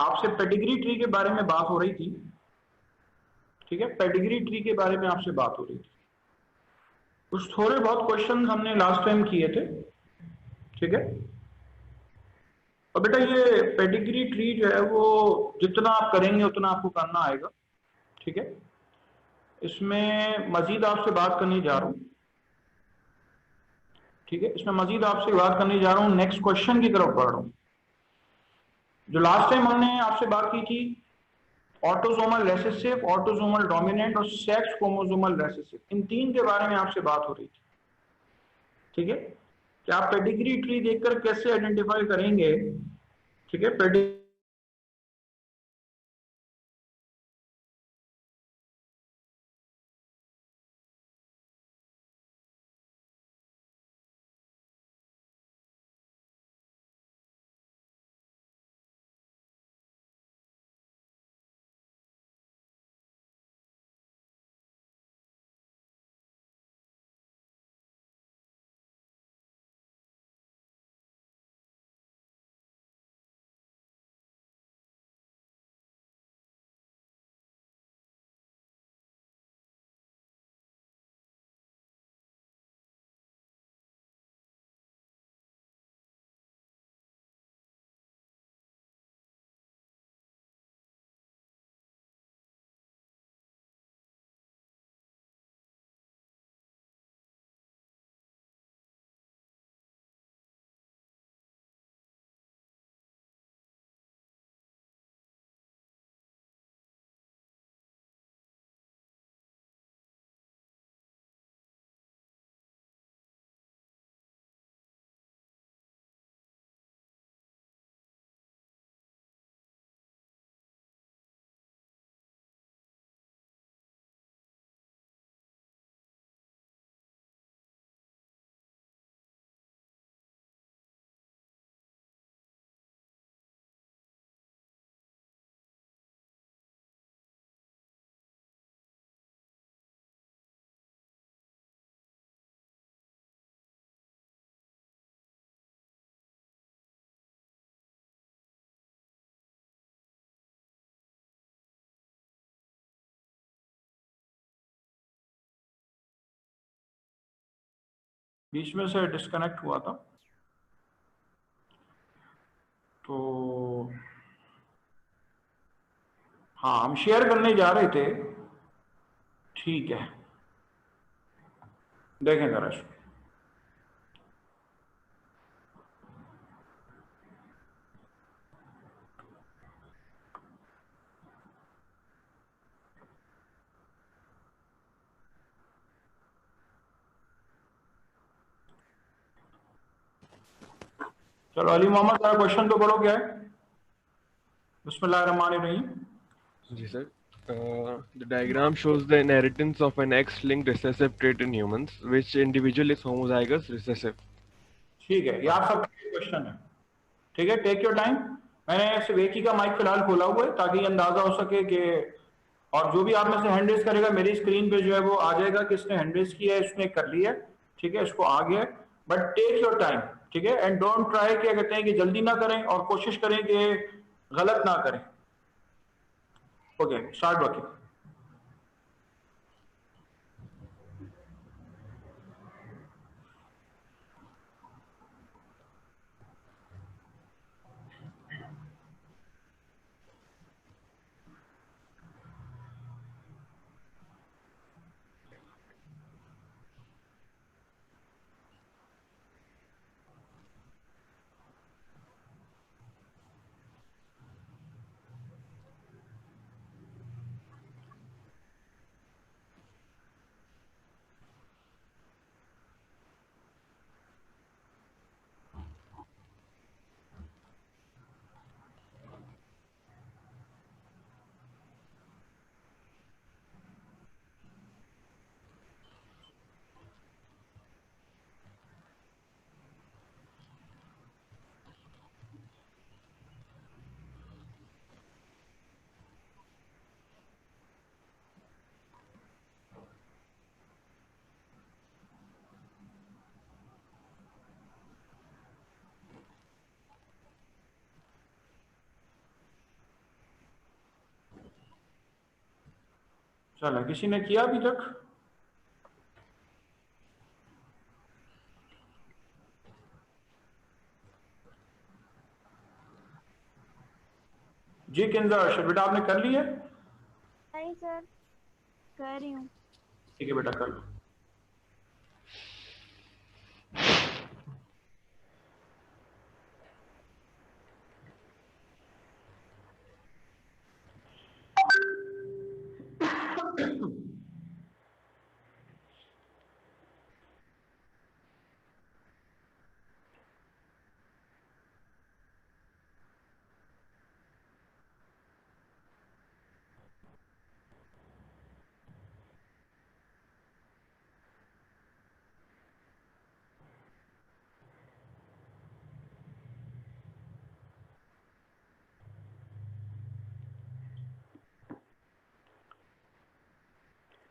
आपसे pedigree tree के बारे में बात हो रही थी, ठीक है, पेडिग्री ट्री के बारे में आपसे बात हो रही थी। कुछ थोड़े बहुत क्वेश्चन हमने लास्ट टाइम किए थे, ठीक है। और बेटा ये पेडिग्री ट्री जो है वो जितना आप करेंगे उतना आपको करना आएगा, ठीक है। इसमें मजीद आपसे बात करने जा रहा हूं, ठीक है। इसमें मजीद आपसे बात करने जा रहा हूं, नेक्स्ट क्वेश्चन की तरफ बढ़ रहा हूं। जो लास्ट टाइम हमने आपसे बात की थी ऑटोसोमल रिसेसिव, ऑटोसोमल डोमिनेंट और सेक्स क्रोमोसोमल रिसेसिव, इन तीन के बारे में आपसे बात हो रही थी, ठीक है। कि आप पेडिग्री ट्री देखकर कैसे आइडेंटिफाई करेंगे, ठीक है, पेडिग्री बीच में से डिस्कनेक्ट हुआ था, तो हाँ हम शेयर करने जा रहे थे, ठीक है। देखें जरा इसको। चलो अली मोहम्मद का क्वेश्चन तो बोलो क्या है। बिस्मिल्लाहिर्रहमानिर्रहीम। जी sir, the diagram shows the inheritance of an X-linked recessive trait in humans, which individual is homozygous recessive. ठीक है, ये आप सबके क्वेश्चन है, ठीक है। Take your time. मैंने सिर्फ एक ही का माइक फिलहाल खोला हुआ है ताकि ये अंदाजा हो सके कि, और जो भी आप में से हैंड रेस करेगा मेरी स्क्रीन पे जो है वो आ जाएगा कि इसने हैंड रेस किया है, इसने कर लिया है, ठीक है, इसको आ गया है। बट टेक योर टाइम, ठीक है, एंड डोंट ट्राई, क्या कहते हैं कि जल्दी ना करें और कोशिश करें कि गलत ना करें। Okay, start working. चलो, किसी ने किया अभी तक? जी किंजर अर्शद, बेटा आपने कर लिया? नहीं सर, कर रही हूँ। ठीक है बेटा, कर लो।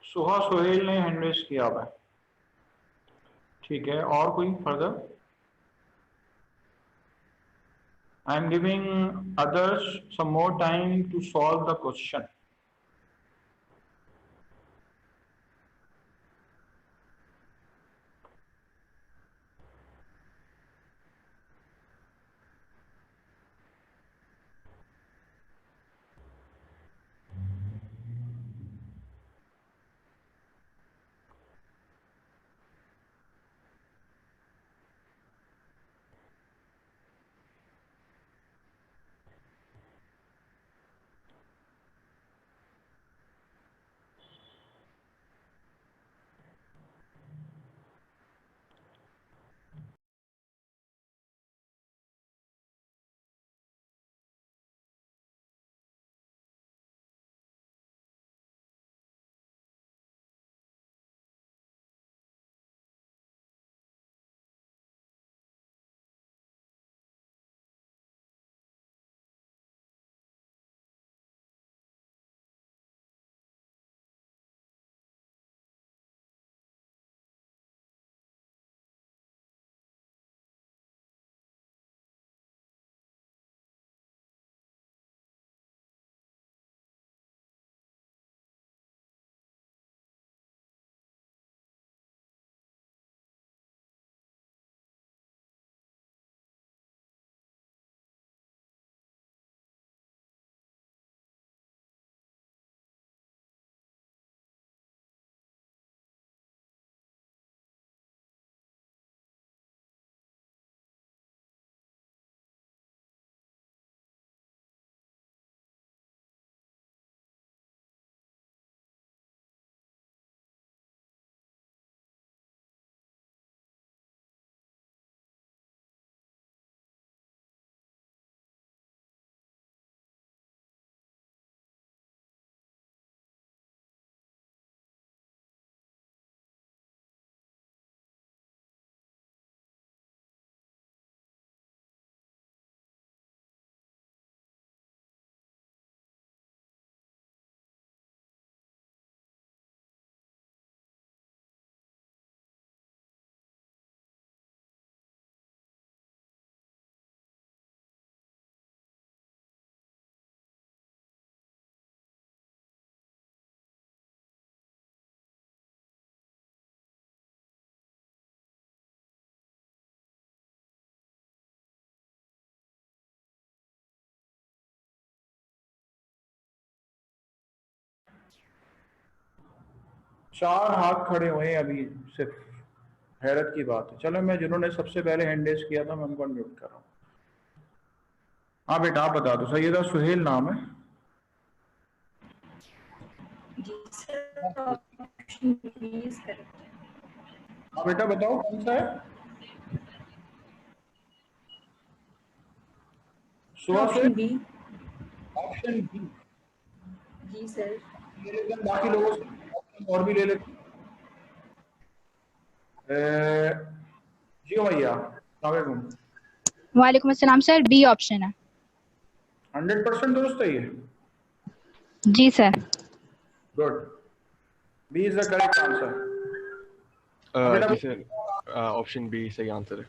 सुहा सोहेल ने हैंड रेज किया हुआ है। ठीक है, और कोई further? I am giving others some more time to solve the question. चार हाथ खड़े हुए हैं अभी सिर्फ, हैरत की बात है। चलो, मैं जिन्होंने सबसे पहले हैंड रेज किया था मैं उनको अनम्यूट कर रहा हूँ। हाँ बेटा, आप बता दो। सैयदा सुहेल नाम है। हाँ बेटा बताओ, कौन सा है? सुहा से ऑप्शन बी। Option B. जी सर। ले लेते हैं बाकी लोगों से ऑप्शन और भी ले लेते हैं। जी भैया, अस्सलाम वालेकुम। वालेकुम अस्सलाम सर, बी ऑप्शन है। 100% दुरुस्त है ये? जी sir. Good, B is the correct answer. जी सर, ऑप्शन बी सही आंसर है।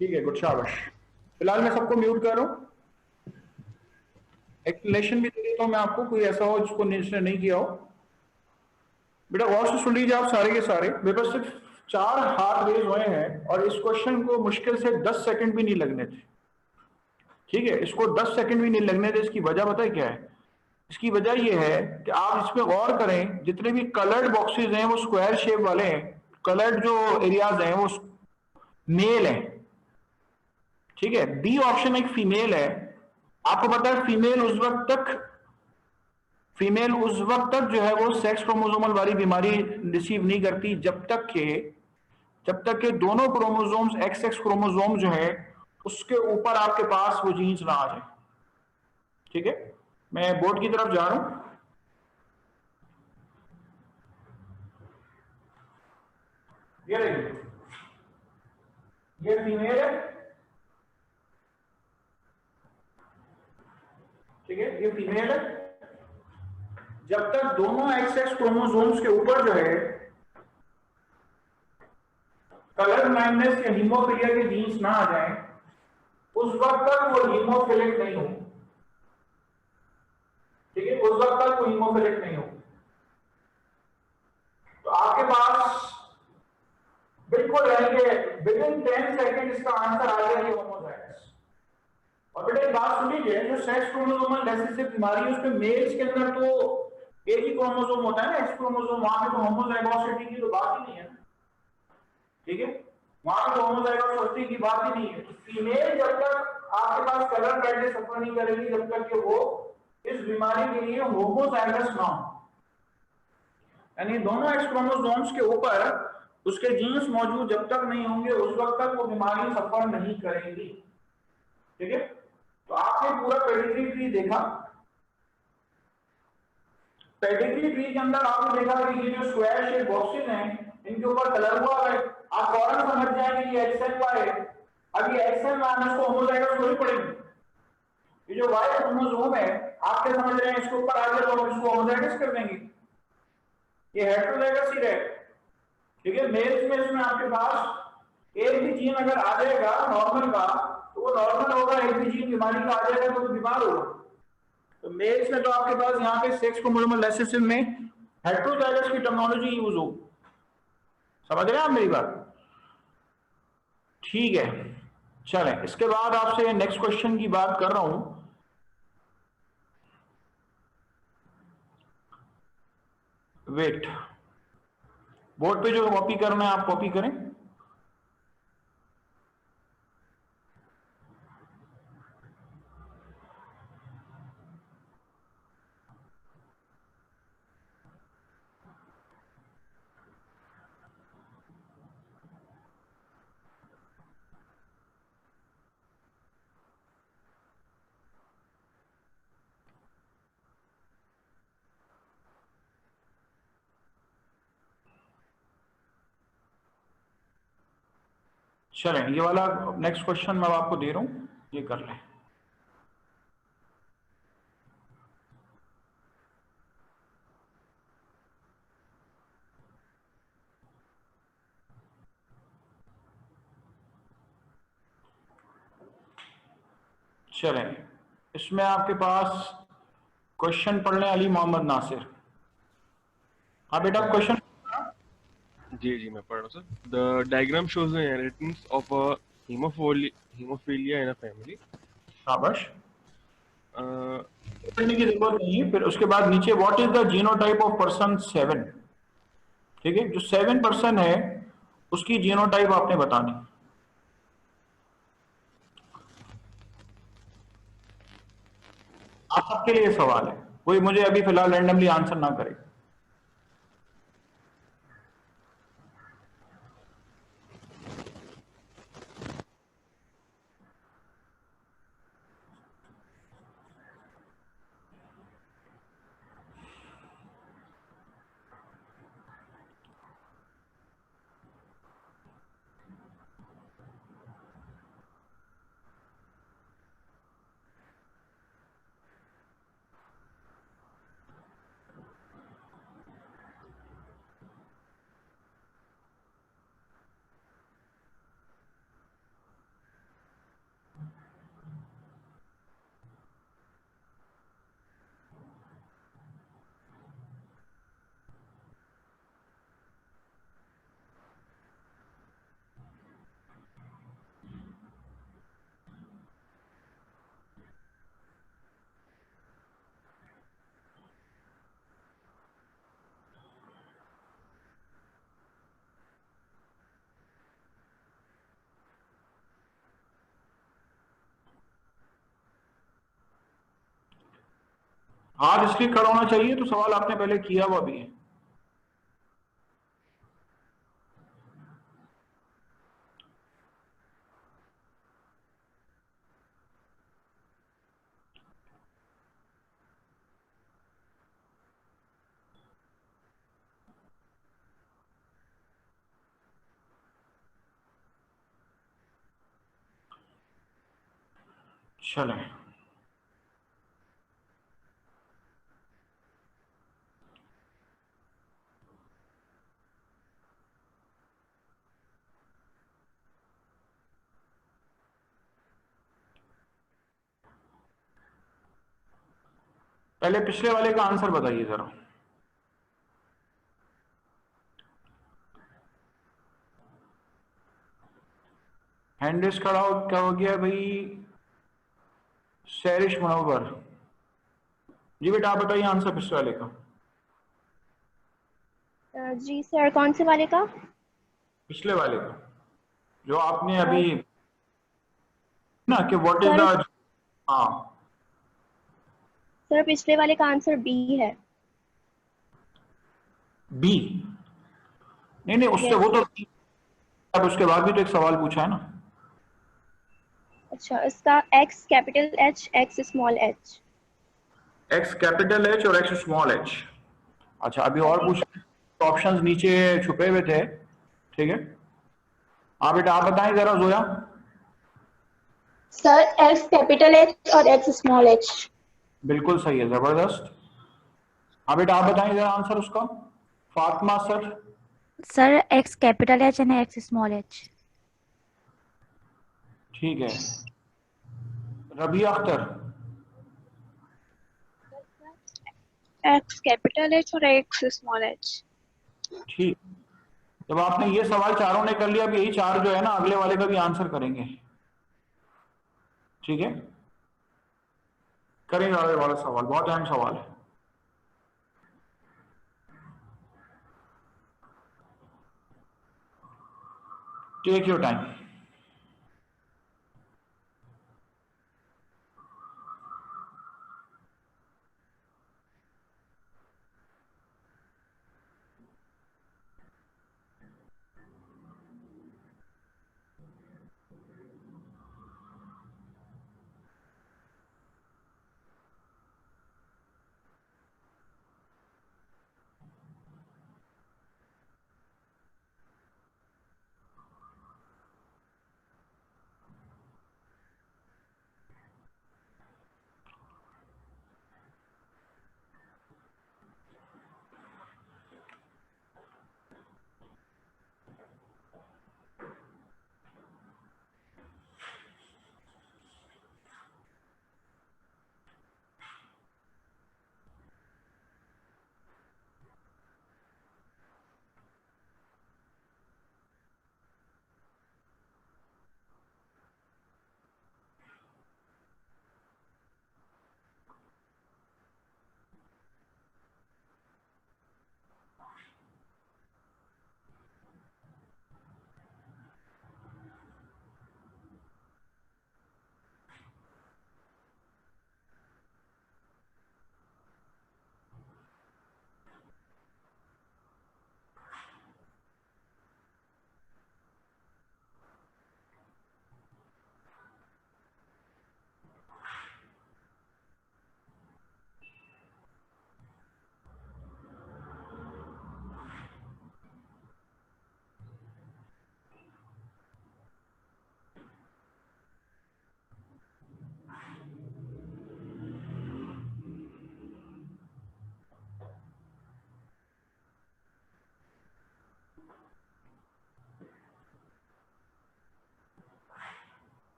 ठीक है, गुड, शाबाश। फिलहाल मैं सबको म्यूट कर रहा हूँ। एक्सप्लेनेशन भी दे देता हूँ मैं आपको, कोई ऐसा हो जिसको जिसने नहीं किया हो। बेटा गौर से सुन लीजिए आप सारे के सारे, मेरे पास सिर्फ 4 हाथ रेज हुए हैं और इस क्वेश्चन को मुश्किल से 10 सेकंड भी नहीं लगने थे। ठीक है, इसको 10 सेकंड भी नहीं लगने थे। इसकी वजह पता है क्या है? इसकी वजह यह है कि आप इसमें गौर करें, जितने भी कलर्ड बॉक्सेस हैं वो स्क्वायर शेप वाले हैं, कलर्ड जो एरियाज हैं वो मेल हैं। ठीक है, बी ऑप्शन एक फीमेल है। आपको पता है फीमेल उस वक्त तक जो है वो सेक्स क्रोमोसोमल वाली बीमारी रिसीव नहीं करती जब तक के दोनों क्रोमोसोम्स एक्स एक्स क्रोमोसोम जो है उसके ऊपर आपके पास वो जीन्स ना आ जाए। ठीक है, मैं बोर्ड की तरफ जा रहा हूं। ये देखिए, ये फीमेल है। ठीक है, ये फीमेल है। जब तक दोनों एक्स एक्स क्रोमोसोम्स के ऊपर जो है कलर ब्लाइंडनेस या हीमोफीलिया के जीन्स ना आ जाए, उस वक्त तक वो हीमोफिलिक नहीं हो। ठीक है, उस वक्त तक वो हीमोफिलिक नहीं हो। तो आपके पास बिल्कुल रहेंगे विदिन 10 सेकंड इसका आंसर आ गया, ये होमोजाइगस। और बेटा एक बात सुन लीजिए, जो सेक्स क्रोमोसोमल रिसेसिव बीमारी है उसमें मेल्स के अंदर तो एक ही क्रोमोसोम होता है ना, एक्स क्रोमोसोम, वहां पे तो होमोजाइगोसिटी की तो बात ही नहीं है। ठीक है, वहां पे तो होमोजाइगोसिटी की बात ही नहीं है। फीमेल जब तक आपके पास कलर ब्लाइंडनेस सफर नहीं करेगी जब तक कि वो इस बीमारी के लिए होमोजाइगस ना हो, यानी दोनों एक्स क्रोमोसोम्स के ऊपर उसके जीन्स मौजूद जब तक नहीं होंगे उस वक्त तक वो बीमारी सफर नहीं करेंगी। ठीक है, तो आपने पूरा पेडिग्री ट्री देखा। पेडिग्री ट्री के अंदर आपने देखा कि ये जो स्क्वायर शेप बॉक्सेस हैं इनके ऊपर कलर हुआ है। आप फौरन समझ जाएंगे कि एक्स एंड वाई है। अब ये एक्स एंड वाई में इसको होमोजाइगस थोड़ी पड़ेगी। ये जो वाई क्रोमोसोम है आप क्या समझ रहे हैं, इसके ऊपर आ गया तो हम इसको होमोजाइगस कर देंगे, ये हेटेरोजाइगस ही रहे। ठीक है, मेल्स में इसमें आपके पास एक भी जीन अगर आ जाएगा नॉर्मल का तो वो नॉर्मल होगा, एक भी जीन बीमारी का आ जाएगा तो वो बीमार होगा। तो मेल्स में तो आपके पास यहाँ पे सेक्स क्रोमोसोमल रिसेसिव में हेटेरोजाइगस की टर्मिनोलॉजी यूज हो। समझ रहे हैं आप मेरी बात? ठीक है, चलें इसके बाद आपसे नेक्स्ट क्वेश्चन की बात कर रहा हूं। वेट, बोर्ड पे जो कॉपी करना है आप कॉपी करें। चलें, ये वाला नेक्स्ट क्वेश्चन मैं आपको दे रहा हूं, ये कर लें। चलें, इसमें आपके पास क्वेश्चन पढ़ने अली मोहम्मद नासिर। हाँ बेटा क्वेश्चन। जी मैं पढ़ रहा हूँ sir. The diagram shows the inheritance of a haemophilia in a family. शाबाश, पढ़ने की जरूरत नहीं है। फिर उसके बाद नीचे what is the genotype of person 7। ठीक है, जो 7% है उसकी जीनोटाइप आपने बतानी। आप सबके लिए सवाल है, कोई मुझे अभी फिलहाल रैंडमली आंसर ना करे। हाथ इसलिए खड़ा होना चाहिए तो सवाल आपने पहले किया हुआ भी है। चलें, पहले पिछले वाले का आंसर बताइए जरा। हैंड रेस खड़ा हो, क्या हो गया भाई? सैरिश मुनव्वर जी, बेटा आप बताइए आंसर पिछले वाले का। जी सर, कौन से वाले का? पिछले वाले का जो आपने अ, अभी ना कि व्हाट इज सर द, हाँ सर पिछले वाले का आंसर बी है। बी? नहीं नहीं, उससे यस वो तो सर। अब उसके बाद भी तो एक सवाल पूछा है ना। अच्छा, इसका x capital H x small H. X capital H और एक्स स्मॉल एच। अच्छा, अभी और करेक्ट। पूछ, ऑप्शंस नीचे छुपे हुए थे, ठीक है। हाँ बेटा आप बताएं जरा Zoya. Sir x capital H और एक्स स्मॉल एच। बिल्कुल सही है, जबरदस्त। हाँ बेटा आप बताएं जरा आंसर उसका। Fatima sir. Sir x capital H and x small H. ठीक है। Rabia Akhtar. X capital H और एक्स स्मॉल एच। ठीक, जब आपने ये सवाल चारों ने कर लिया, अब यही चार जो है ना अगले वाले का भी आंसर करेंगे, ठीक है। करेंगे अगले वाला सवाल, बहुत अहम सवाल है। Take your time.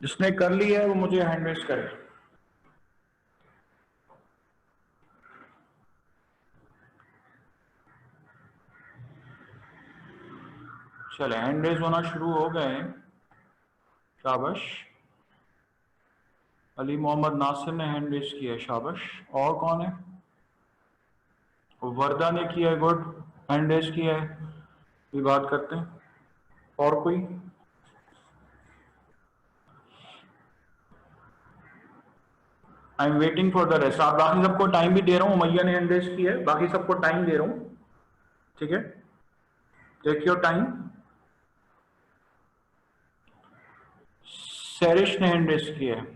जिसने कर ली है वो मुझे हैंड रेस करे। चले, हैंड रेस होना शुरू हो गए हैं। शाबाश। अली मोहम्मद नासिर ने हैंड रेस किया है, शाबाश। और कौन है? वर्दा ने किया है, गुड, हैंड रेज किया है, ये बात करते हैं। और कोई? I am waiting for the rest. आप बाकी सबको टाइम भी दे रहा हूँ, मैया ने हैंड रेज किया है, बाकी सबको टाइम दे रहा हूँ, ठीक है, टेक योर टाइम। सैरिश ने हैंड रेज किया है।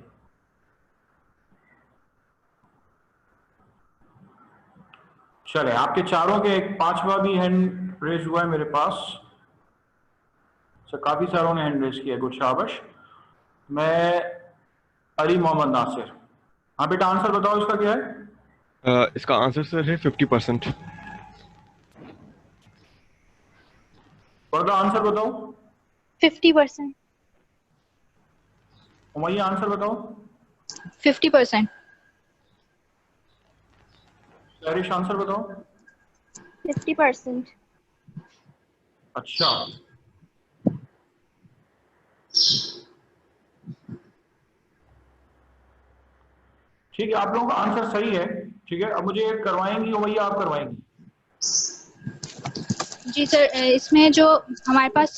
चले, आपके चारों के एक पांचवा भी हैंड रेज हुआ है मेरे पास। काफी सारों ने हैंड रेज किया, गुड, शाबाश। मैं अली मोहम्मद नासिर। हाँ बेटा, आंसर बताओ इसका क्या है? इसका आंसर सर है 50%। वर्दा आंसर बताओ। 50%। उमैया आंसर बताओ। 50%। सैरिश आंसर बताओ। 50%। अच्छा, ठीक है, आप लोगों का आंसर सही है, ठीक है। अब मुझे करवाएंगी उमैया, आप करवाएंगी? जी सर, इसमें जो हमारे पास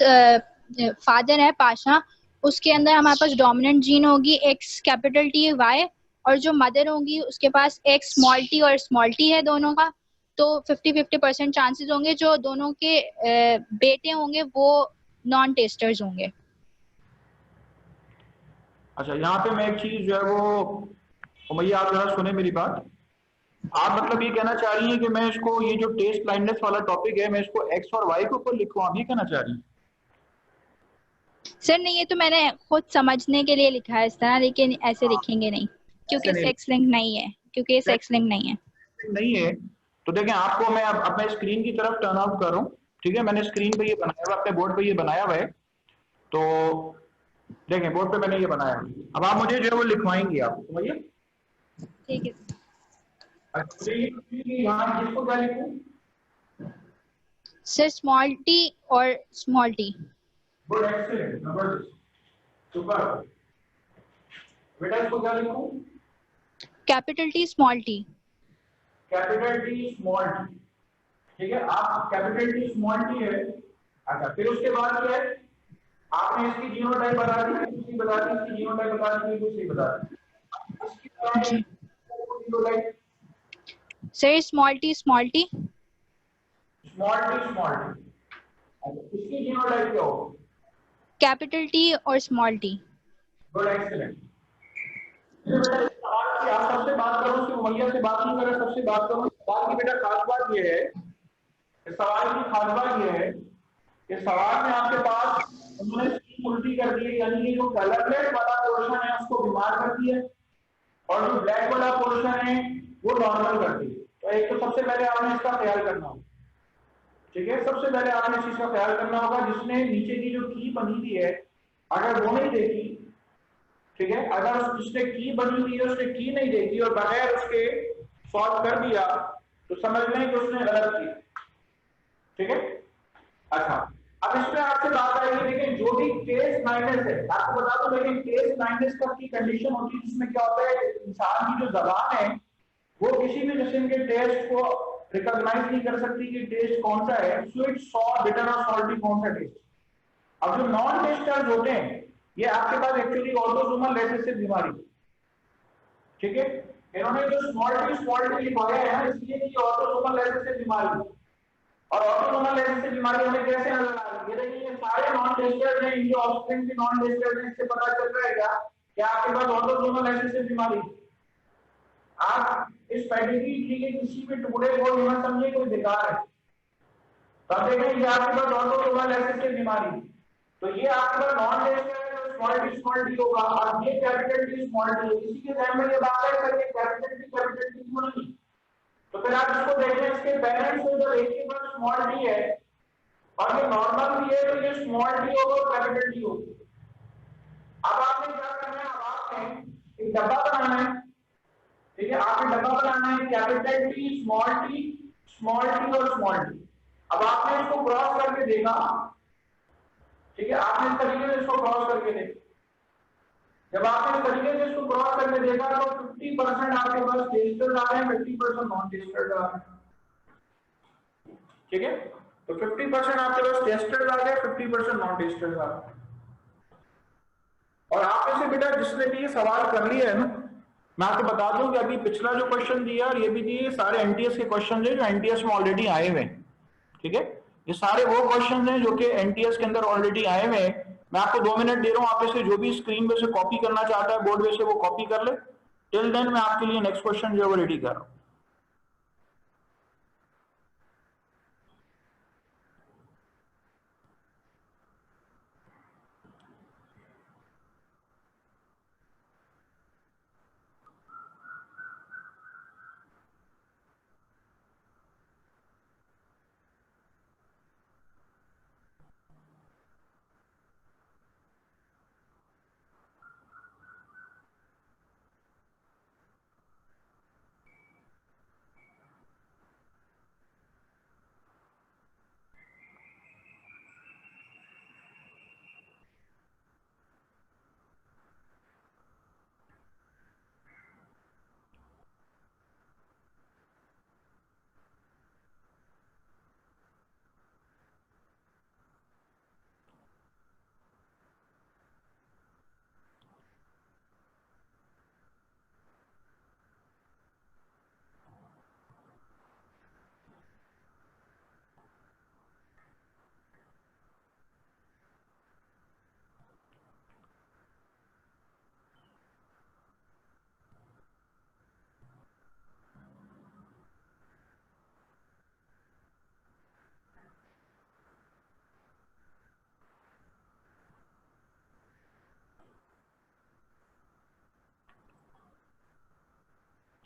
फादर है पाशा, उसके अंदर हमारे पास डोमिनेंट जीन होगी एक्स कैपिटल टी वाई, और जो मदर होगी उसके पास एक्स स्मॉल टी और स्मॉल टी है दोनों का। तो 50-50% चांसेस होंगे जो दोनों के बेटे होंगे वो नॉन टेस्टर्स होंगे। अच्छा, यहाँ पे मैं एक चीज जो है वो, उमैया आप जरा सुने मेरी बात। आप मतलब ये कहना चाह रही हैं कि मैं इसको, ये जो टेस्ट ब्लाइंडनेस वाला टॉपिक है, मैं इसको एक्स और वाई के ऊपर लिखूं, आप ये कहना चाह रही हैं? सर नहीं, ये तो मैंने खुद समझने के लिए लिखा है इस तरह, लेकिन ऐसे लिखेंगे नहीं क्योंकि सेक्स लिंक नहीं है, क्योंकि सेक्स लिंक नहीं है। नहीं है तो देखें, आपको मैं अब मैं स्क्रीन की तरफ टर्न आउट कर रहा हूँ, ठीक है। मैंने स्क्रीन पे ये बनाया हुआ, अपने बोर्ड पे ये बनाया हुआ है, तो देखें बोर्ड पे मैंने ये बनाया। अब आप मुझे जो है वो लिखवाएंगे आप, समझिए। ठीक है यहाँ किसको क्या लिखूं? सर, स्मॉल टी और स्मॉल टी। गुड, एक्सीलेंट, जबरदस्त, सुपर। बेटा इसको क्या लिखूं? Capital T small T. Capital T small T, ठीक है। आप कैपिटल टी स्मॉल टी है। अच्छा, फिर उसके बाद क्या है? आपने इसकी जीनोटाइप बता दी, इसकी बता दी, इसकी जीनोटाइप बता दी, दूसरी बता दी। इसकी genotype sir small T small T. Small T small T. इसकी जीनोटाइप क्या होगी? कैपिटल टी और स्मॉल टी। Good, excellent. आप सबसे बात करो, सिर्फ उमैया से बात नहीं करें, सबसे बात करो। सवाल की बेटा खास बात ये है, सवाल की खास बात ये है कि सवाल में आपके पास उन्होंने स्कीम उल्टी कर दी है, यानी कि जो कलरलेस वाला पोर्शन है उसको बीमार करती है और जो ब्लैक वाला पोर्शन है वो नॉर्मल करती है। तो एक तो सबसे पहले आपने इसका ख्याल करना होगा, ठीक है। सबसे पहले आपने इस चीज का ख्याल करना होगा, जिसने नीचे की जो की बनी हुई है अगर वो नहीं देखी, ठीक है, अगर उसने की बनी हुई है उसने की नहीं देखी और बगैर उसके सॉल्व कर दिया तो समझ लें कि उसने गलत की, ठीक है। अच्छा, अब इसमें आपसे बात आएगी, लेकिन जो भी केस नाइनस है, आपको बता दो, लेकिन केस नाइनस का की कंडीशन होती है जिसमें क्या होता है, इंसान की जो जबान है वो किसी भी किस्म के टेस्ट को रिकॉग्नाइज नहीं कर सकती कि टेस्ट कौन सा है, स्वीट, सॉर, बिटर और सॉल्टी कौन सा टेस्ट। अब जो नॉन टेस्टर्स होते हैं ये आपके पास एक्चुअली ऑटोसोमल रिसेसिव बीमारी, ठीक है। इन्होंने जो स्मॉल टी लिखवाया है ना, इसलिए कि ऑटोसोमल रिसेसिव बीमारी, और ऑटोसोमल रिसेसिव बीमारी हमें कैसे नजर आ रही है? देखिए ये सारे नॉन टेस्टर्स हैं, इनके ऑफस्प्रिंग भी नॉन टेस्टर्स हैं, इससे पता चल रहा है क्या कि आपके पास ऑटोसोमल रिसेसिव बीमारी। आप इस पेडिग्री ट्री के किसी भी टुकड़े को ये मत समझिए कोई बेकार है। तब देखें ये आपके पास ऑटोसोमल रिसेसिव बीमारी, तो ये आपके पास नॉन टेस्टर्स स्मॉल टी होगा और ये कैपिटल टी स्मॉल टी है। इसी के ध्यान में ये बात है सर, ये कैपिटल टी क्यों नहीं? तो फिर आप इसको देखें, इसके पेरेंट्स में जब एक के पास स्मॉल टी है और ये नॉर्मल भी है तो ये स्मॉल टी होगा और कैपिटल टी होगी। अब आपने क्या करना है, अब आपने एक डब्बा बनाना है, ठीक है। आपने डब्बा बनाना है कैपिटल टी स्मॉल टी और स्मॉल टी। अब आपने इसको क्रॉस करके देखा, ठीक है, आपने इस तरीके से इसको क्रॉस करके देखा। जब आपने इस तरीके से इसको क्रॉस करके देखा तो 50% आपके पास टेस्टर्स आ रहे हैं, 50% नॉन टेस्टर्स आ रहे हैं। ठीक है, तो 50% आपके पास टेस्टेड आ गया, 50% नॉन टेस्टेड आ गया। और आप में से बेटा जिसने भी ये सवाल कर लिया है ना, मैं आपको बता दूं कि अभी पिछला जो क्वेश्चन दिया और ये भी दिए, सारे एनटीएस के क्वेश्चन है जो एनटीएस में ऑलरेडी आए हुए हैं। ठीक है, ये सारे वो क्वेश्चन हैं जो कि एनटीएस के अंदर ऑलरेडी आए हुए हैं। मैं आपको 2 मिनट दे रहा हूं, आप इसे जो भी स्क्रीन पे से कॉपी करना चाहता है बोर्ड पे से वो कॉपी कर ले। टिल देन मैं आपके लिए नेक्स्ट क्वेश्चन जो है वो रेडी कर रहा हूं।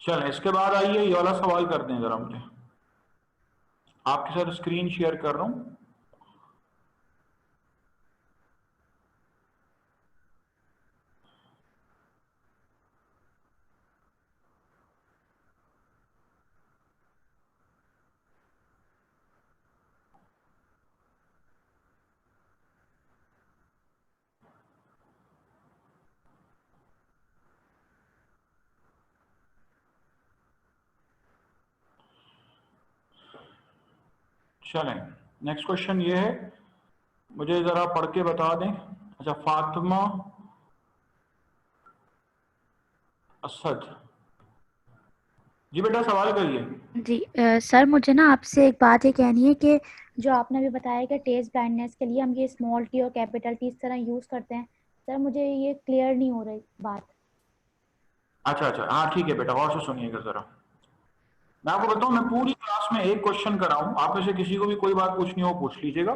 चलें, इसके बाद आइए ये वाला सवाल कर दें जरा मुझे, आपके साथ स्क्रीन शेयर कर रहा हूं। चलें, नेक्स्ट क्वेश्चन ये है, मुझे जरा पढ़ के बता दें। अच्छा, फातिमा असद जी, बेटा सवाल करिए। जी सर, मुझे ना आपसे एक बात ये कहनी है कि जो आपने अभी बताया कि टेस्ट ब्लाइंडनेस के लिए हम ये स्मॉल टी और कैपिटल टी इस तरह यूज़ करते हैं, सर मुझे ये क्लियर नहीं हो रही बात। अच्छा, हाँ ठीक है बेटा, गौर से सुनिएगा जरा। मैं आपको बताऊं, मैं पूरी क्लास में एक क्वेश्चन कराऊं, आप में से किसी को भी कोई बात पूछनी हो पूछ लीजिएगा।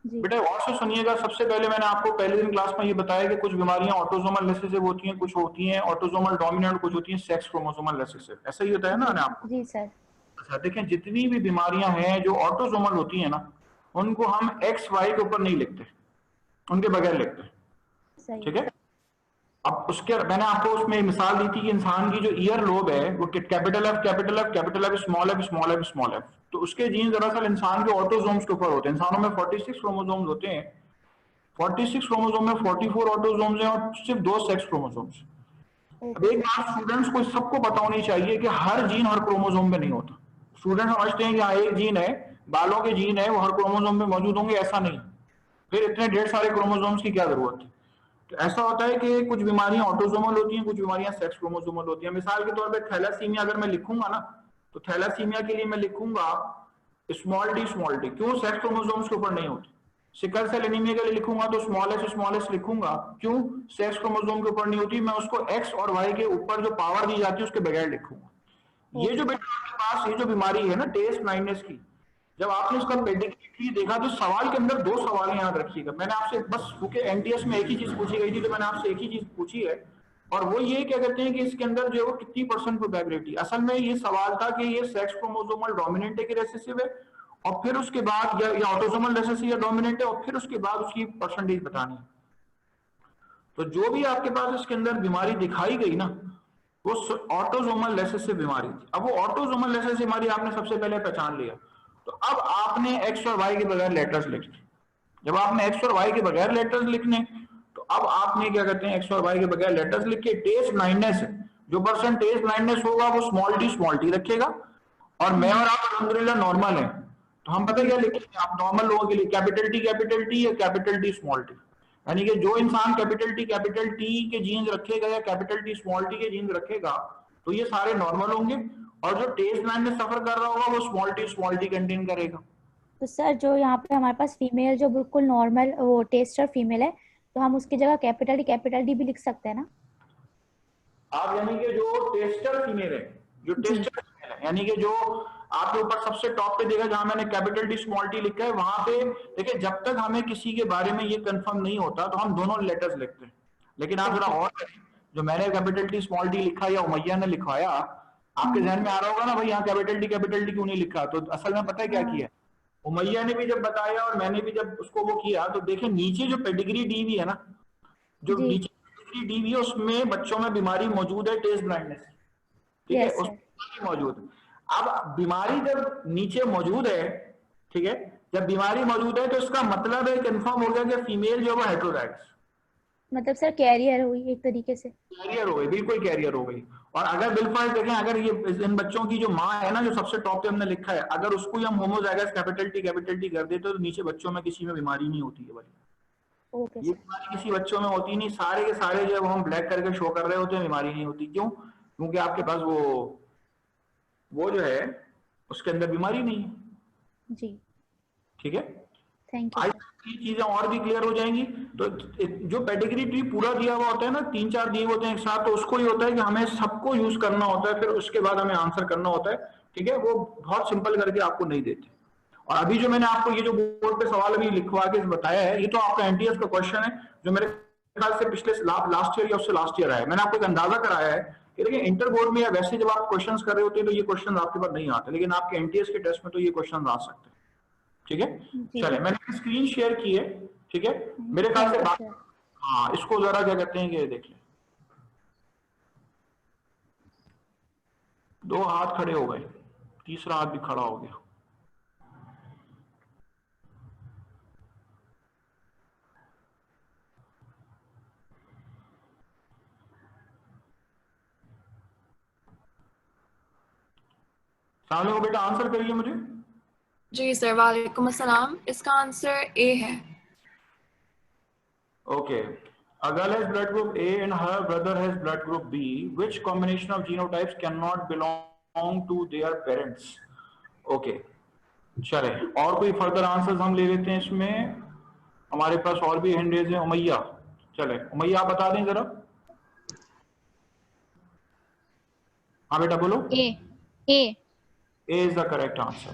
बेटा गौर से सुनिएगा। सबसे पहले मैंने आपको पहले दिन क्लास में ये बताया कि कुछ बीमारियां ऑटोसोमल रिसेसिव होती हैं, कुछ होती हैं ऑटोसोमल डोमिनेंट, कुछ होती हैं सेक्स क्रोमोसोमल रिसेसिव। ऐसा ही होता है ना आपको? जी सर। अच्छा देखें, जितनी भी बीमारियां हैं जो ऑटोसोमल होती हैं ना, उनको हम एक्स वाई के ऊपर नहीं लिखते, उनके बगैर लिखते हैं। ठीक है, अब उसके मैंने आपको उसमें मिसाल दी थी कि इंसान की जो ईयर लोब है वो capital F capital F capital F small F small F small F, तो उसके जीन दरअसल इंसान के ऑटोसोम्स के ऊपर होते हैं। इंसानों में 46 क्रोमोसोम्स होते हैं, 46 क्रोमोसोम में 44 ऑटोसोम्स हैं और सिर्फ 2 सेक्स क्रोमोसोम्स। अब एक बात स्टूडेंट्स को सबको पता होनी चाहिए कि हर जीन हर क्रोमोसोम में नहीं होता। स्टूडेंट समझते हैं कि हाँ एक जीन है, बालों के जीन है, वो हर क्रोमोसोम में मौजूद होंगे, ऐसा नहीं। फिर इतने ढेर सारे क्रोमोसोम्स की क्या जरूरत है? तो ऐसा होता है कि कुछ बीमारियां ऑटोसोमल होती हैं, कुछ बीमारियां सेक्स क्रोमोसोमल होती हैं। मिसाल के तौर पे थैलासीमिया अगर मैं लिखूंगा ना, तो थैलासीमिया के लिए मैं लिखूंगा स्मॉल डी। क्यों? सेक्स क्रोमोसोम्स के ऊपर नहीं होती। सिकल सेल एनीमिया के लिए लिखूंगा तो स्मॉल एस लिखूंगा, क्यों? सेक्स क्रोमोसोम के ऊपर नहीं होती। मैं उसको एक्स और वाई के ऊपर जो पावर दी जाती है उसके बगैर लिखूंगा। ये जो बेटा आपके पास ये जो बीमारी है ना टेस्ट ब्लाइंडनेस की, जब आपने इसका पेडिग्री देखा तो सवाल के अंदर 2 सवाल याद रखिएगा। मैंने आपसे बस क्योंकि एनटीएस में एक ही चीज पूछी गई थी तो मैंने आपसे एक ही चीज पूछी है, और वो ये क्या कहते हैं कि इसके अंदर जो है वो कितनी % प्रोबेबिलिटी। असल में ये सवाल था कि ये सेक्स क्रोमोसोमल डोमिनेंट है कि रिसेसिव है, और फिर उसके बाद या ऑटोसोमल रिसेसिव या डोमिनेंट है, और फिर उसके बाद उसकी परसेंटेज बतानी है। तो जो भी आपके पास इसके अंदर बीमारी दिखाई गई ना, वो ऑटोसोमल रिसेसिव बीमारी थी। अब वो ऑटोसोमल रिसेसिव बीमारी आपने सबसे पहले पहचान लिया, तो अब आपने एक्स और वाई के बगैर लेटर्स लिखने। जब आपने एक्स और वाई के बगैर लेटर्स लिखने, तो अब आपने क्या कहते हैं, एक्स और वाई के बगैर लेटर्स लिख के टेस्ट ब्लाइंडनेस है, जो पर्सन टेस्ट ब्लाइंडनेस होगा वो स्मॉल टी रखेगा, और मैं और आप अल्हम्दुलिल्लाह नॉर्मल है, तो हम पता क्या लिखेंगे आप नॉर्मल लोगों के लिए, कैपिटल टी या कैपिटल टी स्मॉल टी, यानी कि जो इंसान कैपिटल टी के जीन्स रखेगा या कैपिटल टी स्मॉल टी के जीन्स रखेगा तो ये सारे नॉर्मल होंगे, और जो टेस्ट ब्लाइंड में सफर कर रहा होगा वो स्मॉल टी कंटेन करेगा। तो सर जो यहाँ पे हमारे पास फीमेल जो बिल्कुल नॉर्मल वो टेस्टर फीमेल है, तो हम उसकी जगह कैपिटल डी भी लिख सकते हैं ना? आप यानी कि जो टेस्टर फीमेल है, जो टेस्टर फीमेल है, यानी कि जो आपके ऊपर सबसे टॉप पे देखा जहां मैंने कैपिटल टी स्मॉल टी लिखा है, वहां पे देखिए जब तक हमें किसी के बारे में ये कंफर्म नहीं होता तो हम दोनों लेटर्स लिखते हैं। लेकिन आप जरा और करें, जो मैंने कैपिटल टी स्मॉल टी लिखा या उमैया ने लिखवाया, आपके जहन में आ रहा होगा ना भाई यहाँ कैपिटल टी क्यों नहीं लिखा, तो असल में पता है क्या किया, उमैया ने भी जब बताया और मैंने भी जब उसको वो किया, तो देखिए नीचे जो पेडिग्री डी भी है ना, जो नीचे पेडिग्री डी भी है उसमें बच्चों में बीमारी मौजूद है टेस्ट ब्लाइंडनेस, ठीक है, उसमें मौजूद है। अब बीमारी जब नीचे मौजूद है, ठीक है, जब बीमारी मौजूद है तो इसका मतलब है कंफर्म हो गया कि फीमेल जो है हेटेरोजाइगस, मतलब सर कैरियर हुई एक तरीके से, कैरियर हो गई, बिल्कुल कैरियर हो गई। और अगर बिल्कुल देखें, अगर ये इन बच्चों की जो माँ है ना, जो सबसे टॉप पे हमने लिखा है, अगर उसको हम होमोजाइगस कैपिटल टी कर देते तो नीचे बच्चों में किसी में बीमारी नहीं होती है भाई, ये बीमारी किसी बच्चों में होती नहीं, सारे के सारे जब हम ब्लैक करके शो कर रहे होते हैं बीमारी नहीं होती। क्यों? क्योंकि आपके पास वो जो है उसके अंदर बीमारी नहीं है जी, ठीक है। Thank you. ये चीजें और भी क्लियर हो जाएंगी। तो जो पेडिग्री ट्री पूरा दिया हुआ होता है ना, 3-4 दिए होते हैं एक साथ, तो उसको ही होता है कि हमें सबको यूज करना होता है, फिर उसके बाद हमें आंसर करना होता है, ठीक है। वो बहुत सिंपल करके आपको नहीं देते। और अभी जो मैंने आपको ये जो बोर्ड पे सवाल अभी लिखवा के बताया है, ये तो आपका एनटीएस का क्वेश्चन है, जो मेरे ख्याल से पिछले लास्ट ईयर या उससे लास्ट ईयर आया। मैंने आपको एक अंदाजा कराया है कि देखिए इंटर बोर्ड में या वैसे जब आप क्वेश्चंस कर रहे होते हैं तो ये क्वेश्चन आपके पास नहीं आते, लेकिन आपके एनटीएस के टेस्ट में तो ये क्वेश्चन आ सकते हैं, ठीक है। चले, मैंने स्क्रीन शेयर की है, ठीक है, मेरे ख्याल से हाँ, इसको जरा क्या कहते हैं कि देख लें। 2 हाथ खड़े हो गए, तीसरा हाथ भी खड़ा हो गया। सामने को बेटा आंसर करिए मुझे। जी सर, वालेकुम अस्सलाम। इसका आंसर ए है। Okay, a girl has blood group A and her brother has blood group B. Which combination of genotypes cannot belong to their parents? Okay, चले, और कोई फर्दर आंसर्स हम ले लेते हैं इसमें। हमारे पास और भी हैंड रेज है। उमैया, चले उमैया आप बता दें जरा। हाँ बेटा बोलो। ए इज द करेक्ट आंसर।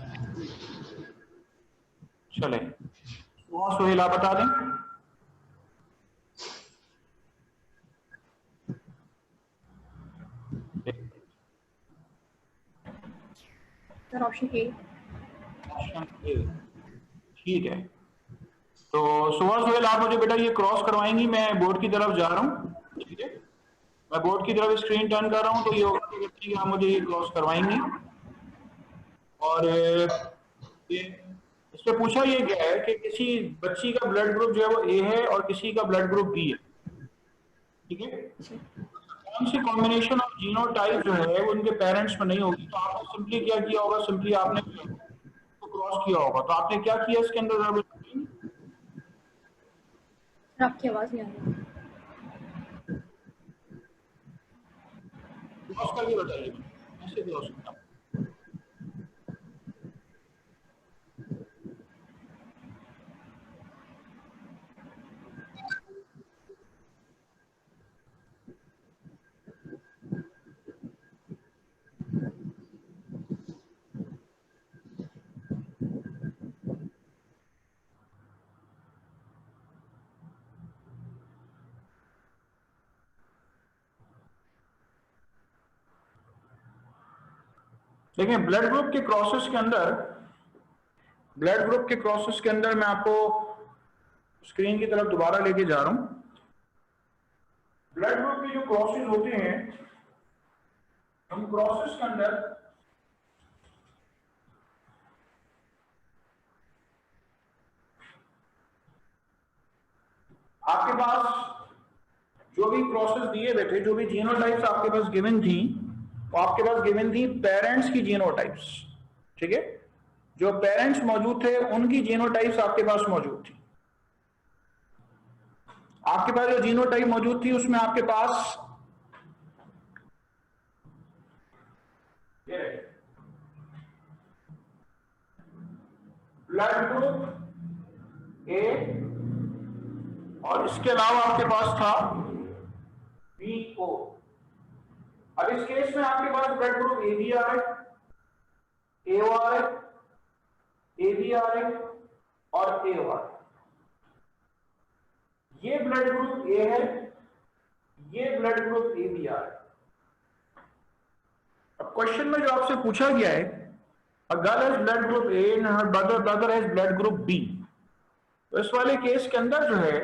चले, सोहेल आप बता दें। Option A. ठीक है, तो सोहेल आप मुझे बेटा ये क्रॉस करवाएंगी, मैं बोर्ड की तरफ जा रहा हूँ, ठीक है, मैं बोर्ड की तरफ स्क्रीन टर्न कर रहा हूँ, तो ये आप मुझे ये क्रॉस करवाएंगी। और इस पे पूछा ये गया है कि किसी बच्ची का ब्लड ग्रुप जो है वो ए है और किसी का ब्लड ग्रुप बी है, ठीक है, कौन सी कॉम्बिनेशन ऑफ जीनोटाइप जो है वो उनके पेरेंट्स में नहीं होगी। तो आपने सिंपली क्या किया होगा, सिंपली आपने तो क्रॉस किया होगा। तो आपने क्या किया इसके अंदर, आपकी आवाज नहीं आ रही, क्रॉस करके बताइए ऐसे क्रॉस करना। देखिए ब्लड ग्रुप के क्रॉसेस के अंदर मैं आपको स्क्रीन की तरफ दोबारा लेके जा रहा हूं। ब्लड ग्रुप के जो क्रॉसेस होते हैं, उन क्रॉसेस के अंदर आपके पास जो भी क्रॉसेस दिए हुए थे, जो भी जीनोटाइप्स आपके पास गिवन थी, तो आपके पास गिवन थी पेरेंट्स की जीनोटाइप्स, ठीक है। जो पेरेंट्स मौजूद थे उनकी जीनोटाइप्स आपके पास मौजूद थी। आपके पास जो जीनोटाइप मौजूद थी उसमें आपके पास ब्लड ग्रुप ए और इसके अलावा आपके पास था BO। अब इस केस में आपके पास ब्लड ग्रुप ए भी आ रहा है, AO आ रहा है, AB आ रहा है और AO आ रहा है। ये ब्लड ग्रुप ए है, ये ब्लड ग्रुप ए भी आ रहा है। अब क्वेश्चन में जो आपसे पूछा गया है, a girl has blood group A and her brother has blood group B, तो इस वाले केस के अंदर जो है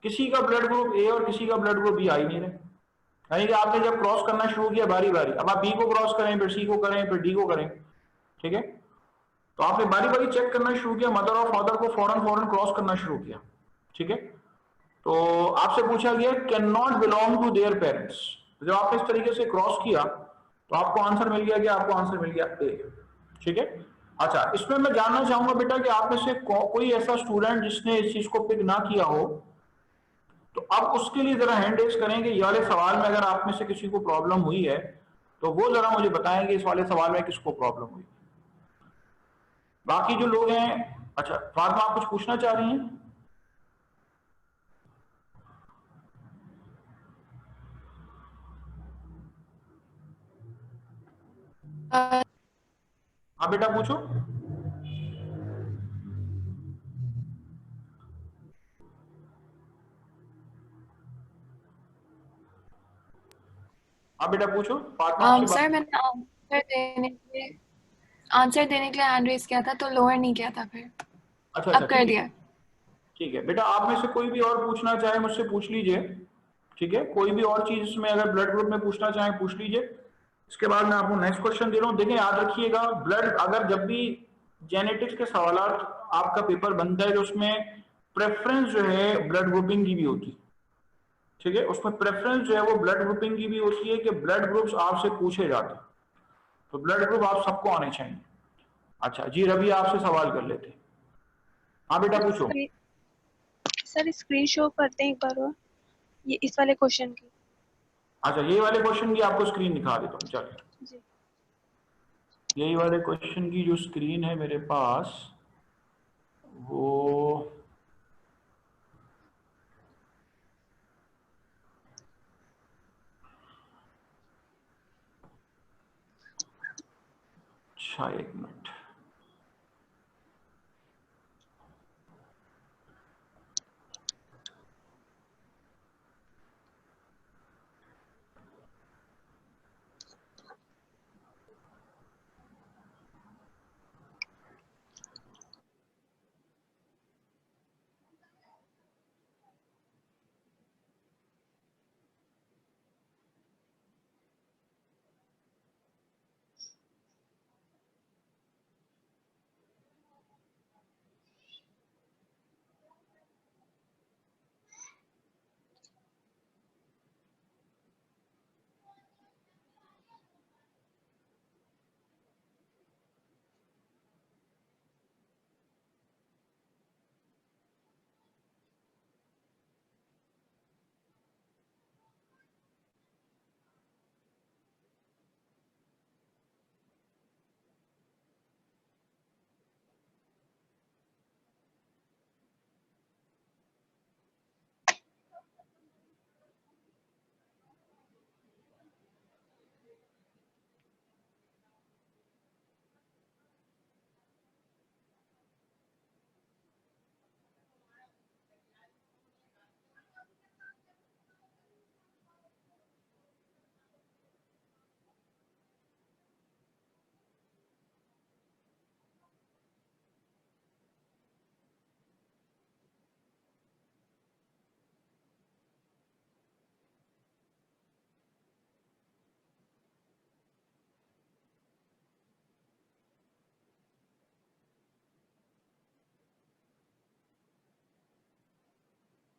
किसी का ब्लड ग्रुप ए और किसी का ब्लड ग्रुप बी आ ही नहीं रहे। यानी कि आपने जब क्रॉस करना शुरू किया बारी बारी, अब आप बी को क्रॉस करें, फिर सी को करें, फिर डी को करें, ठीक है, तो आपने बारी बारी चेक करना शुरू किया, मदर और फादर को फौरन क्रॉस करना शुरू किया, ठीक है। तो आपसे पूछा गया can not belong to their parents. जब आपने इस तरीके से क्रॉस किया तो आपको आंसर मिल गया कि आपको आंसर मिल गया ए, ठीक है। अच्छा, इसमें मैं जानना चाहूंगा बेटा कि आप में से कोई ऐसा स्टूडेंट जिसने इस चीज को पिक ना किया हो, तो अब उसके लिए जरा हैंड रेज करें कि ये वाले सवाल में अगर आप में से किसी को प्रॉब्लम हुई है तो वो जरा मुझे बताएं कि इस वाले सवाल में किसको प्रॉब्लम हुई। बाकी जो लोग हैं, अच्छा फातिमा आप कुछ पूछना चाह रही हैं? हाँ बेटा पूछो। हाँ बेटा पूछो। फातिमा आपसे बात। सर मैंने आंसर देने के लिए हैंड रेज किया था तो लोअर नहीं किया था, फिर अच्छा अब कर दिया। ठीक है बेटा, आप में से कोई भी और पूछना चाहे मुझसे पूछ लीजिए, ठीक है। कोई भी और चीज इसमें अगर ब्लड ग्रुप में पूछना चाहे पूछ लीजिए। इसके बाद मैं आपको नेक्स्ट क्वेश्चन दे रहा हूँ। देखिए याद रखिएगा, ब्लड अगर जब भी जेनेटिक्स के सवाल आपका पेपर बनता है तो उसमें प्रेफरेंस जो है ब्लड ग्रुपिंग की भी होती है, ठीक है। उसमें प्रेफरेंस जो है वो ब्लड ग्रुपिंग की भी होती है कि ब्लड ग्रुप्स आपसे पूछे जाते हैं, तो ब्लड ग्रुप आप सबको आने चाहिए। अच्छा जी, रवि आपसे सवाल कर लेते। हाँ बेटा पूछो। सर स्क्रीन शो करते हैं एक बार और, ये इस वाले क्वेश्चन की। अच्छा, ये वाले क्वेश्चन की आपको स्क्रीन दिखा देता हूँ, चलिए। जी यही वाले क्वेश्चन की जो स्क्रीन है मेरे पास वो अच्छा एक मिनट।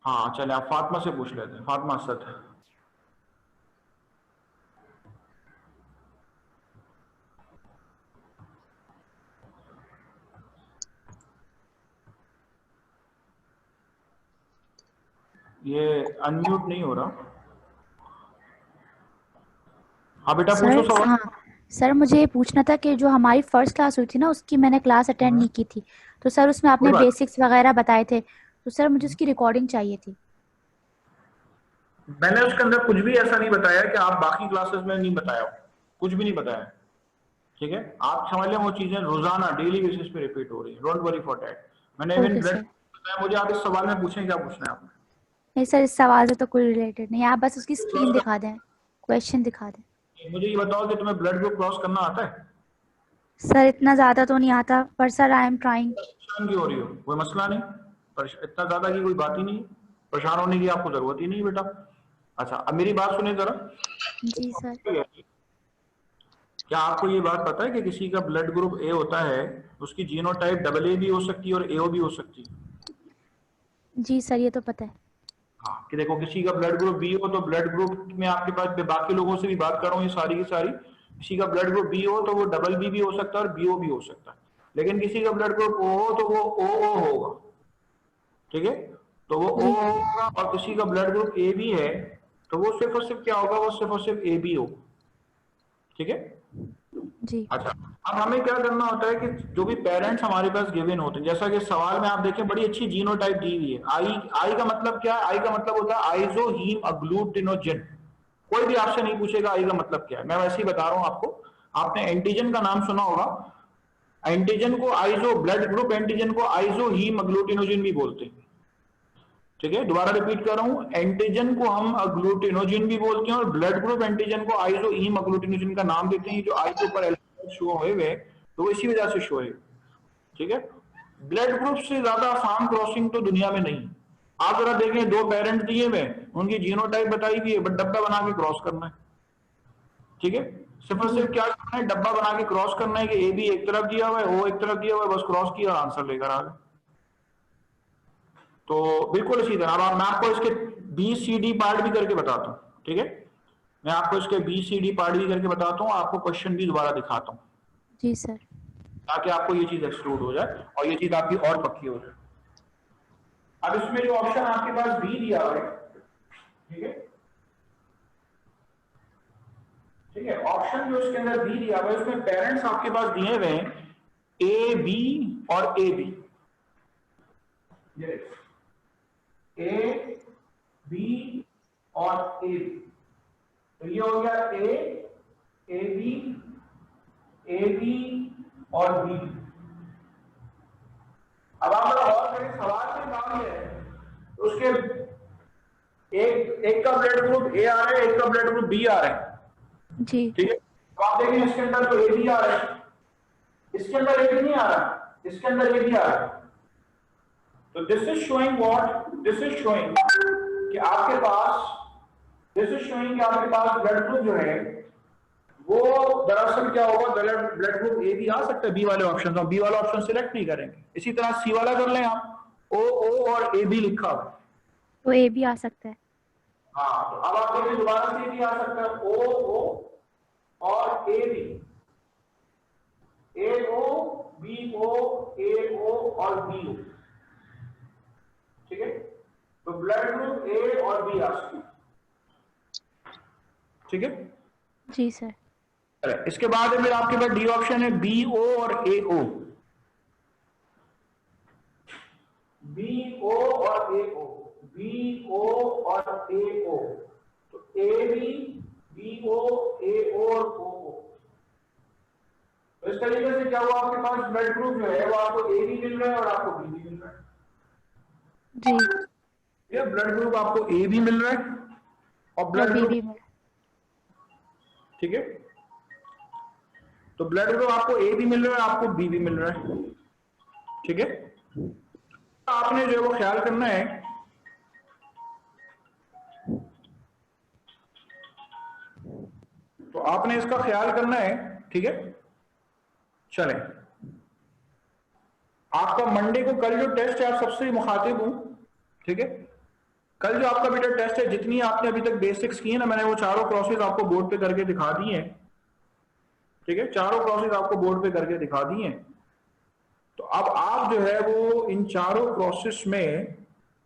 हाँ चले, आप फातिमा से पूछ लेते हैं। फातिमा असद। ये अनम्यूट नहीं हो रहा। हाँ बेटा सर पूछो सवाल। हाँ सर, मुझे ये पूछना था कि जो हमारी फर्स्ट क्लास हुई थी ना, उसकी मैंने क्लास अटेंड नहीं की थी, तो सर उसमें कोई आपने बात बेसिक्स वगैरह बताए थे, तो सर मुझे उसकी रिकॉर्डिंग चाहिए थी। मैंने उसके अंदर कुछ भी ऐसा नहीं बताया कि आप बाकी क्लासेस में नहीं बताया हो, कुछ भी नहीं बताया। ठीक है, आप समझ लें वो चीजें रोजाना डेली बेसिस पे रिपीट हो रही है। Don't worry for that. मैंने इवन ओके ब्लड सर। बताया। मुझे आप इस सवाल में पूछें क्या पूछना है आपने? नहीं सर, इस सवाल से तो कोई रिलेटेड नहीं है, आप बस उसकी स्क्रीन दिखा दें, क्वेश्चन दिखा दें। मुझे ये बताओ कि तुम्हें ब्लड ग्रुप क्रॉस करना आता है? सर इतना ज़्यादा तो नहीं आता, पर सर आई एम ट्राइंग। परेशान क्यों हो रही हो? कोई मसला नहीं, इतना ज्यादा की कोई बात ही नहीं, परेशान होने की आपको जरूरत ही नहीं बेटा। अच्छा अब मेरी बात सुने जरा। जी सर। क्या आपको ये बात पता है कि किसी का ब्लड ग्रुप ए होता है, उसकी जीनोटाइप डबल ए भी हो सकती है और एओ भी हो सकती है? जी सर, ये तो पता है। हाँ, कि देखो किसी का ब्लड ग्रुप बी हो तो ब्लड ग्रुप में आपके पास, बाकी लोगों से भी बात कर रहा हूँ ये सारी की सारी, किसी का ब्लड ग्रुप बी हो तो वो डबल बी भी हो सकता है और बीओ भी हो सकता है। लेकिन किसी का ब्लड ग्रुप ओ हो तो वो ओ होगा। ठीक है, तो वो ओ होगा। और किसी का ब्लड ग्रुप ए भी है तो वो सिर्फ और सिर्फ क्या होगा, वो सिर्फ और सिर्फ ए बी होगा। ठीक है जी। अच्छा, अब हमें क्या करना होता है कि जो भी पेरेंट्स हमारे पास गिवन होते हैं, जैसा कि सवाल में आप देखें बड़ी अच्छी जीनोटाइप दी हुई है। आई का मतलब क्या है? आई का मतलब होता है आइसो हीम अग्लूटिनोजन। कोई भी आपसे नहीं पूछेगा आई का मतलब क्या है, मैं वैसे ही बता रहा हूं आपको। आपने एंटीजन का नाम सुना होगा। एंटीजन को आइसो, ब्लड ग्रुप एंटीजन को आइसो हीम अग्लूटिनोजन भी बोलते हैं। ठीक है, दोबारा रिपीट कर रहा हूं, एंटीजन को हम अग्लूटिनोजन भी बोलते हैं और ब्लड ग्रुप एंटीजन को आइसो हीम अग्लूटिनोजन का नाम देते हैं। जो आई के ऊपर शो हुए हुए तो वो इसी वजह से शो है। ठीक है, ब्लड ग्रुप से ज्यादा आसान क्रॉसिंग तो दुनिया में नहीं। आप जरा देखें, दो पेरेंट्स दिए हुए, उनकी जीनोटाइप बताई हुई है, बट डब्बा बना के क्रॉस करना है। ठीक है, सिर्फ और सिर्फ क्या करना है, डब्बा बना के क्रॉस करना है कि ए बी एक तरफ दिया हुआ है, ओ एक तरफ दिया हुआ है, बस क्रॉस किया और आंसर लेकर आ गए। तो बिल्कुल इसी तरह। अब मैं आपको इसके बी सी डी पार्ट भी करके बताता हूँ। ठीक है, मैं आपको इसके बी सी डी पार्ट भी करके बताता हूँ, आपको क्वेश्चन भी दोबारा दिखाता हूँ जी सर। ताकि आपको ये चीज एक्सक्लूड हो जाए और ये चीज आपकी और पक्की हो जाए। अब इसमें जो ऑप्शन आपके पास बी दिया हुआ है, ठीक है, ठीक है, ऑप्शन जो इसके अंदर बी दिया हुआ है उसमें पेरेंट्स आपके पास दिए हुए हैं ए बी और ए बी। ए बी और ए बी, तो ये हो गया ए बी और बी। अब आप लोग और करें, सवाल में काम है तो उसके एक का ब्लड ग्रुप ए आ रहा है, एक का ब्लड ग्रुप बी आ रहा है। जी। ठीक है, तो आप देखें इसके अंदर तो ए बी आ रहा है, इसके अंदर ए बी नहीं आ रहा, इसके अंदर ए बी आ रहा है। तो this is showing what, this is showing कि आपके पास, दिस इज शोइंग कि आपके पास ब्लड ग्रुप जो है वो दरअसल क्या होगा, ब्लड ग्रुप ए बी आ सकता है बी वाले ऑप्शन में, बी वाला ऑप्शन सिलेक्ट नहीं करेंगे। इसी तरह सी वाला कर लें आप, ओ और ए बी लिखा हुआ, तो ए भी आ सकता है। हाँ, तो अब आप देखिए दोबारा से भी आ सकता है ओ और A B, A O B O, ए ओ और बी ओ। ठीक है, तो ब्लड ग्रुप ए और बी आ सकता है। ठीक है जी सर। इसके बाद फिर आपके पास डी ऑप्शन है बी ओ और ए ओ, बी ओ और ए ओ, बी ओ और ए ओ। तो ए बी ओ, ए ओ और ओ ओ। तो इस तरीके से क्या हुआ, आपके पास ब्लड ग्रुप जो है वो आपको ए भी मिल रहा है और आपको बी भी मिल रहा है। जी। ये ब्लड ग्रुप आपको ए भी मिल रहा है और ब्लड बी ग्रुप, भी मिल। ठीक है, तो ब्लड ग्रुप आपको ए भी मिल रहा है, आपको बी भी मिल रहा है। ठीक है, आपने जो है वो ख्याल करना है, तो आपने इसका ख्याल करना है। ठीक है, चलें, आपका मंडे को कल जो टेस्ट है, आप सबसे मुखातिब हूं। ठीक है, कल जो आपका बेटा टेस्ट है, जितनी आपने अभी तक बेसिक्स की है ना, मैंने वो चारों क्रॉसेस आपको बोर्ड पे करके दिखा दी हैं। ठीक है, चारों क्रॉसेस आपको बोर्ड पे करके दिखा दी हैं। तो अब आप जो है वो इन चारों प्रोसेस में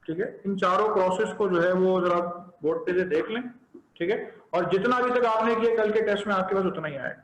ठीक है, इन चारों प्रोसेस को जो है वो जरा बोर्ड पे से देख लें, ठीक है, और जितना अभी तक आपने किया कल के टेस्ट में आपके पास उतना ही आएगा।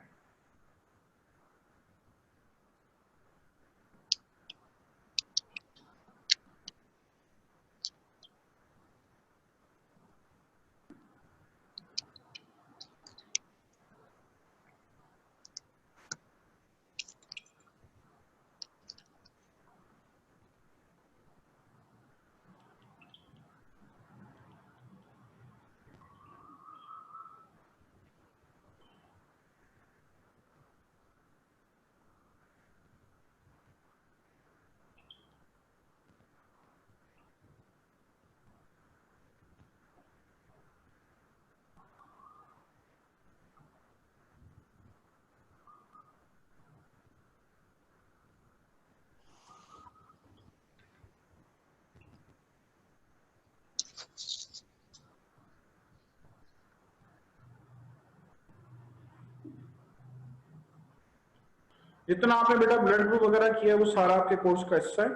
जितना आपने बेटा ब्लड ग्रुप वगैरह किया वो सारा आपके कोर्स का हिस्सा है,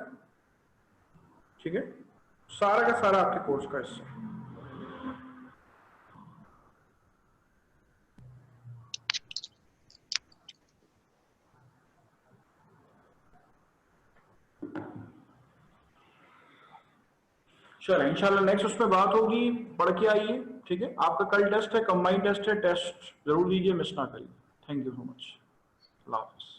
ठीक है, सारा का सारा आपके कोर्स का हिस्सा है। चलो इंशाल्लाह नेक्स्ट उसमें बात होगी, पढ़ के आइए, ठीक है। आपका कल टेस्ट है, कंबाइंड टेस्ट है, टेस्ट जरूर लीजिए, मिस ना करिए। थैंक यू सो मच, अल्लाह हाफिज़।